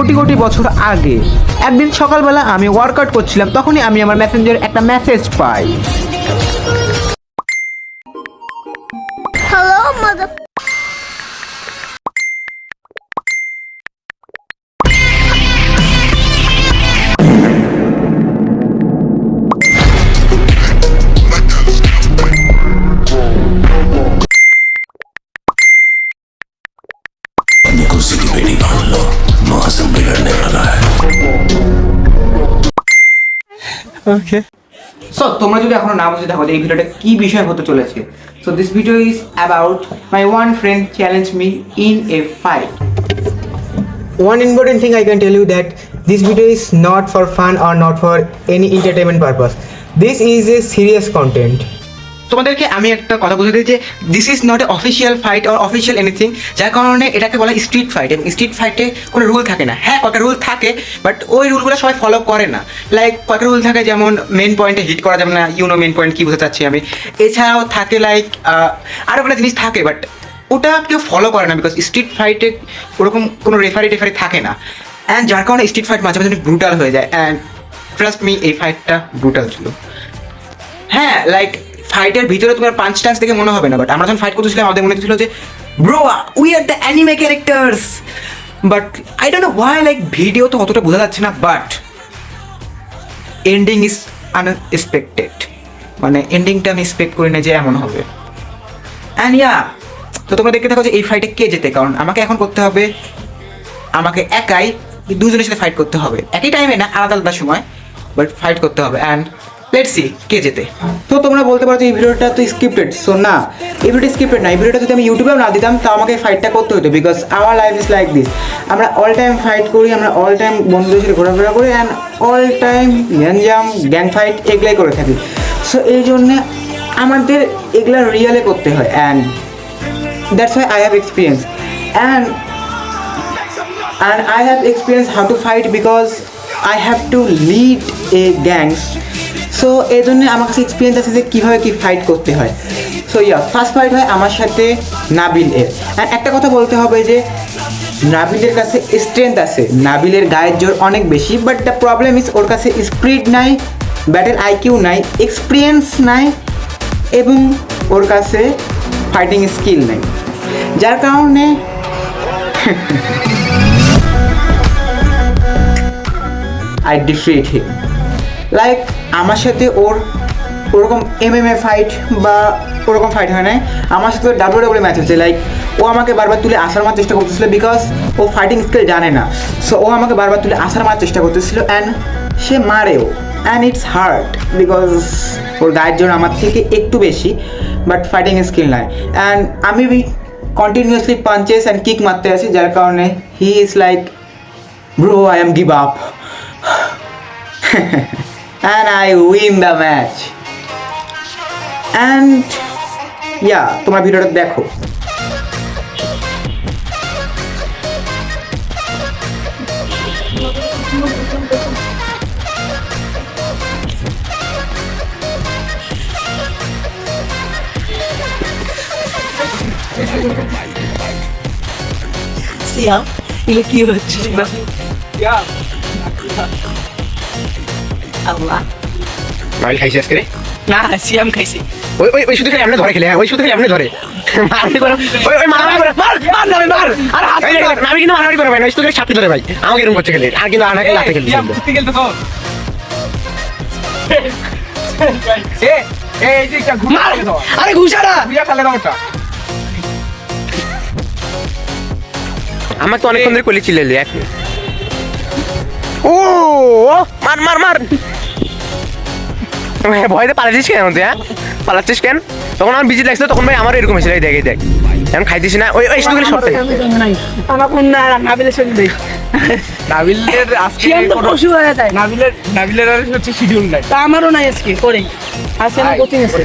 কোটি কোটি বছর আগে। একদিন সকালবেলা আমি ওয়ার্কআউট করছিলাম, তখনই আমি আমার মেসেঞ্জারে একটা মেসেজ পাই। Hello, mother. कुर्सी की पेटी बांध लो, मौसम बिगड़ने वाला है। ওকে, সো তোমরা যদি এখনো না বুঝে থাকো যে এই ভিডিওটা কি বিষয় হতে চলেছে, so this video is about my one friend challenge me in a fight. One important thing I can tell you that this video is not for fun or not for any entertainment purpose. This is a serious content. তোমাদেরকে আমি একটা কথা বলে দিই যে this is not a official fight or official anything, যার কারণে এটাকে বলা স্ট্রিট ফাইট। এবং স্ট্রিট ফাইটে কোনো রুল থাকে না। হ্যাঁ, কয়েকটা রুল থাকে, বাট ওই রুলগুলো সবাই ফলো করে না। লাইক কয়েকটা রুল থাকে, যেমন মেন পয়েন্টে হিট করা যাবে না, ইউনো মেন পয়েন্ট কী বোঝাতে চাচ্ছি আমি। এছাড়াও থাকে লাইক আরও একটা জিনিস থাকে, বাট ওটা কেউ ফলো করে না, বিকজ স্ট্রিট ফাইটে ওরকম কোনো রেফারি থাকে না। অ্যান্ড যার কারণে স্ট্রিট ফাইট মাঝে মাঝে ব্রুটাল হয়ে যায়। অ্যান্ড ট্রাস্ট মি, এই ফাইটটা ব্রুটাল ছিল। হ্যাঁ, লাইক ফাইটের ভিতরে তোমার পাঁচ টান্স দেখে মনে হবে না, বাট আমরা যখন ফাইট করতেছিলাম আমাদের মনে হচ্ছিল যে bro we are the anime characters. But I don't know Y, like video তো অতটা বোঝা যাচ্ছে না, বাট এন্ডিং ইজ আনএক্সপেক্টেড। মানে এন্ডিংটা আমি এক্সপেক্ট করি না যে এমন হবে। অ্যান্ড ইয়া, তো তোমরা দেখতে থাকো যে এই ফাইটে কে জেতে। কারণ আমাকে এখন করতে হবে, আমাকে একাই দুজনের সাথে ফাইট করতে হবে, একই টাইমে না, আলাদা আলাদা সময়, বাট ফাইট করতে হবে। অ্যান্ড লেটস সি কে জেতে। তো তোমরা বলতে পারো যে এই ভিডিওটা তো স্ক্রিপ্টেড। সো না, এই ভিডিওটা স্ক্রিপ্টেড না। এই ভিডিওটা যদি আমি ইউটিউবেও না দিতাম তাও আমাকে ফাইটটা করতে হতো, because our life is like this. আমরা অল টাইম ফাইট করি, আমরা অল টাইম বন্ধুদের সাথে ঘোরাফেরা করি, অ্যান্ড অল টাইম গ্যাঞ্জাম গ্যাং ফাইট এগুলাই করে থাকি। সো এই জন্যে আমাদের এগুলা রিয়েলে করতে হয়। And that's why I have experience, and I have experience how to fight because I have to lead a gangs. So এই জন্য আমার কাছে এক্সপিরিয়েন্স আছে যে কীভাবে কী ফাইট করতে হয়। সো ইয়া, ফার্স্ট ফাইট হয় আমার সাথে নাবিল এর। অ্যান্ড একটা কথা বলতে হবে যে নাবিলের কাছে স্ট্রেংথ আছে, নাবিলের গায়ের জোর অনেক বেশি, বাট দ্য প্রবলেম ইজ ওর কাছে স্পিড নাই, ব্যাটেল আইকিউ নাই, এক্সপিরিয়েন্স নাই, এবং ওর কাছে ফাইটিং স্কিল নাই, যার কারণে আই ডিফিট হিম। লাইক আমার সাথে ওর ওরকম MMA ফাইট বা ওরকম ফাইট হয় নাই, আমার সাথে WWE ম্যাচ হচ্ছে। লাইক ও আমাকে বারবার তুলে আসার মারার চেষ্টা করতেছিল, বিকজ ও ফাইটিং স্কিল জানে না। সো ও আমাকে বারবার তুলে আসার মারার চেষ্টা করতেছিল, অ্যান্ড সে মারেও, অ্যান্ড ইটস হার্ড বিকজ ওর গায়ের জন্য আমার থেকে একটু বেশি, বাট ফাইটিং স্কিল নাই। অ্যান্ড আমি কন্টিনিউয়াসলি পাঞ্চেস অ্যান্ড কিক মারতে আসি, যার কারণে he is like bro I am give up, and I win the match. And yeah, তোমার ভিডিওটা দেখো। Siap, ini kira cuma. Allah. মাইল খাইছি আজকে রে? Nah, siam kaisi. ওই শুধু খালি এমনি ধরে খেলে, ওই শুধু খালি এমনি ধরে ওই মারামারি করে, মার নামে মার। আর আমি কিন্তু মারামারি করে ভাই, ওই শুধু খালি ছাপতে ধরে ভাই, আমাকে এরকম করছে খেলে, আর কিন্তু আনাকে লাতে খেলছে। আরে ঘুষারা আমার তো অনেকক্ষণ ধরে কলি চিল্লালি। ও মার মার মার, ভয়তে পালাচ্ছিস কেন তুই? হ্যাঁ, পালাচ্ছিস কেন? তখন আমার বিজি লাগছিল, তখন ভাই আমার এরকম হয়েছিল। দেখে দেখ, এখন খাইতিস না, ওই ওই শুধু সব আমার কোন না নাবিলের সঙ্গে দেই। নাবিলের আজকে কোনো পশু হয়ে যায়। নাবিলের আর হচ্ছে শিডিউল নাই, তা আমারও নাই আজকে করে। আজকে না কোচিং আছে।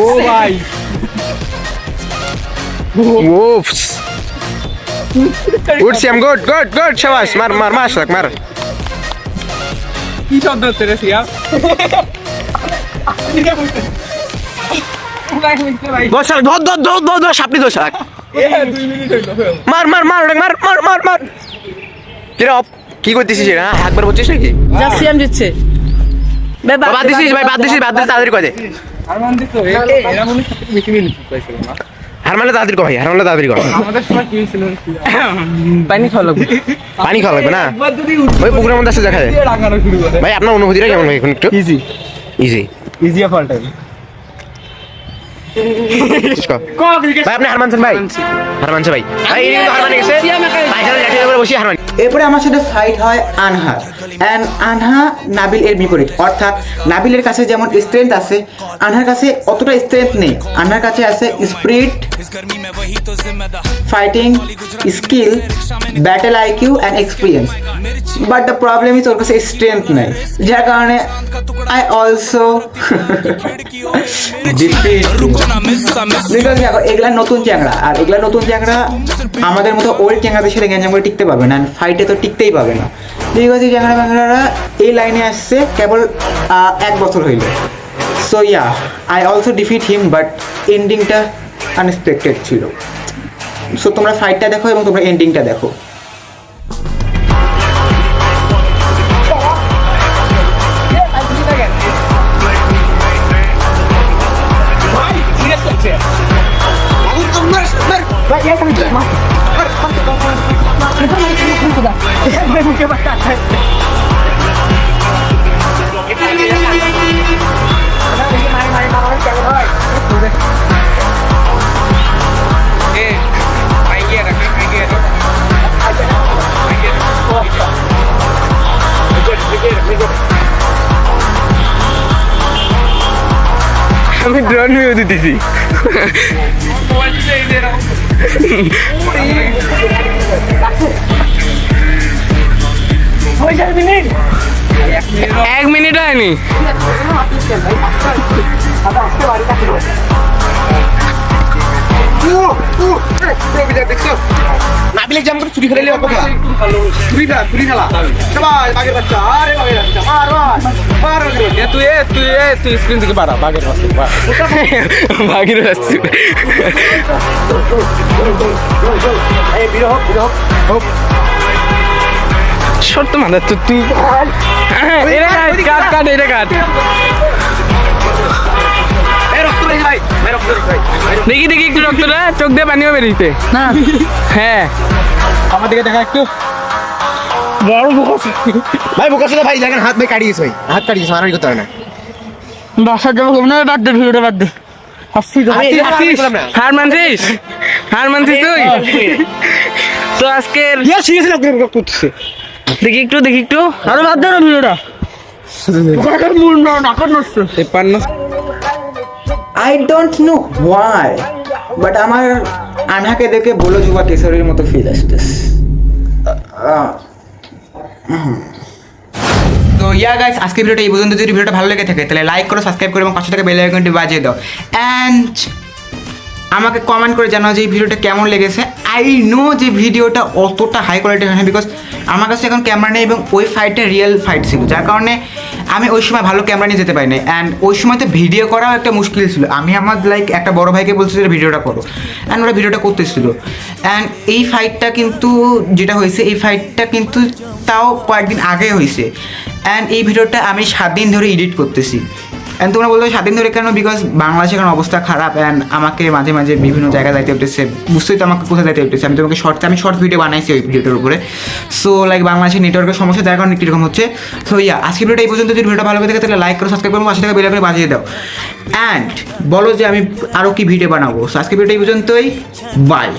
ও ভাই, ওপস গুড সিয়াম, গুড গুড গুড, শাবাশ, মার মার মার শাক মার। কি শব্দ হচ্ছে রে সিয়া? দশ শাক, ধর ধর ধর ধর ধর, সাপনি দশ শাক। 2 মিনিট হইলো মার মার মার ওটা মার মার মার মার কিরে অফ কি করতেছিস রে হ্যাঁ একবার বলছিস নাকি যা সিয়াম জিতছে বাদ দিছিস ভাই বাদ দিছিস তাড়াতাড়ি কয় দে আর মান দিছো এরা মনে হয় বেশি মিনিট পাইছিল না হার মানে তাড়াতাড়ি কয় ভাই হার মানে তাড়াতাড়ি কয় আমাদের সময় কি হয়েছিল পানি খাওয়া লাগবে পানি খাওয়া লাগবে না একবার যদি ওই পুকুরের মধ্যে আছে দেখা যায় দিয়ে রাখানো শুরু করে ভাই আপনার অনুভূতিটা কেমন ভাই এখন একটু easy easy easy of all time ভাই আপনি হার মানছেন ভাই হার মানছে ভাই ভাই এই কিন্তু হার মানে গেছে ভাই এখানে লাঠি ধরে বসে হার মানে এরপরে আমার সাথে ফাইট হয় আনহার অ্যান্ড আনহা নাবিল এর বিপরীত অর্থাৎ নাবিলের কাছে যেমন স্ট্রেংথ আছে আনহার কাছে অতটা স্ট্রেংথ নেই আনহার কাছে আছে spirit fighting skill battle IQ and experience but the problem is ওর কাছে স্ট্রেংথ নেই যার কারণে আই অলসো বিকজ দেখো এগুলা নতুন চ্যাংড়া আর এগুলা নতুন চ্যাংড়া আমাদের মতো ওল্ড চ্যাংড়াদের সাথে গ্যাঞ্জাম করে টিকতে পারবে না ফাইটে তো টিকতেই পাবে না বিকজ এই চ্যাংড়া ব্যাংড়ারা এই লাইনে আসছে কেবল 1 বছর হইল so yeah I also defeat him but এন্ডিংটা আনএক্সপেক্টেড ছিল সো তোমরা ফাইটটা দেখো এবং তোমরা এন্ডিংটা দেখো আমি ড্রোন ভিউ দিতেছি এক মিনিট হয়নি নাবিলে জাম করে চুরি খেলে অপকা চুরি খেলা সবাই বাগের বাচ্চা আরে বাগের বাচ্চা মার মার মার তুই স্ক্রিন থেকে পারা বাগের পাশে বাগের বাচ্চা এই বিরহ শর্ত মাদার তো তুই এটা কাট এটা কাট দেখি দেখি একটু রক্তটা চোখ দিয়ে পানিও বেরিয়েছে না হ্যাঁ আমার দিকে দেখা একটু বড় বুকাছে ভাই বুকাছে ভাই দেখেন হাত ভাই কাটিয়েছে ভাই হাত কাটিয়েছে মারামারি করতে হবে না বাসা যাবো কেমন বাদ দে ভিডিওটা বাদ দে হার মানছিস তুই তো আজকের করতেছে দেখি একটু আরে বাদ দে না ভিডিওটা মূল না নাকট নষ্ট 53 I don't know Y but আমার আনহাকে দেখে বলো যুবা কেশরের মতো ফিল আসতেছে তো ইয়া গাইস আজকে ভিডিওটা এই পর্যন্ত যদি ভিডিওটা ভালো লেগে থাকে তাহলে লাইক করো সাবস্ক্রাইব করো এবং পাশে থাকা বেল আইকনটি বাজিয়ে দাও অ্যান্ড আমাকে কমেন্ট করে জানাও যে এই ভিডিওটা কেমন লেগেছে আই নো যে ভিডিওটা অতটা হাই কোয়ালিটি হয় না বিকজ আমার কাছে এখন ক্যামেরা নেই এবং ওই ফাইটটা রিয়েল ফাইট ছিল যার কারণে আমি ওই সময় ভালো ক্যামেরা নিয়ে যেতে পারিনি অ্যান্ড ওই সময় তো ভিডিও করাও একটা মুশকিল ছিল আমি আমার লাইক একটা বড় ভাইকে বলছি যে ভিডিওটা করো অ্যান্ড ওরা ভিডিওটা করতেছিল অ্যান্ড এই ফাইটটা কিন্তু যেটা হয়েছে এই ফাইটটা কিন্তু তাও কয়েকদিন আগে হয়েছে অ্যান্ড এই ভিডিওটা আমি 7 দিন ধরে এডিট করতেছি অ্যান্ড তোমরা বলতে 7 দিন ধরে কেন বিকজ বাংলাদেশের এখন অবস্থা খারাপ অ্যান্ড আমাকে মাঝে মাঝে বিভিন্ন জায়গায় যাইতে হতেছে বুঝতেই তো আমাকে কোথায় যাইতে হতেছে আমি তোমাকে শর্ট ভিডিও বানাইছি ওই ভিডিওটার উপরে সো লাইক বাংলাদেশের নেটওয়ার্কের সমস্যা যার কারণে কীরকম হচ্ছে সো ইয়া আজকে ভিডিওটা এই পর্যন্ত যদি ভিডিওটা ভালো লাগে থাকে তাহলে লাইক করো সাবস্ক্রাইব করো পাশে থেকে বেল আইকনে বাজিয়ে দাও অ্যান্ড বলো যে আমি আরও কি ভিডিও বানাবো সো আজকে ভিডিওটা এই পর্যন্তই বাই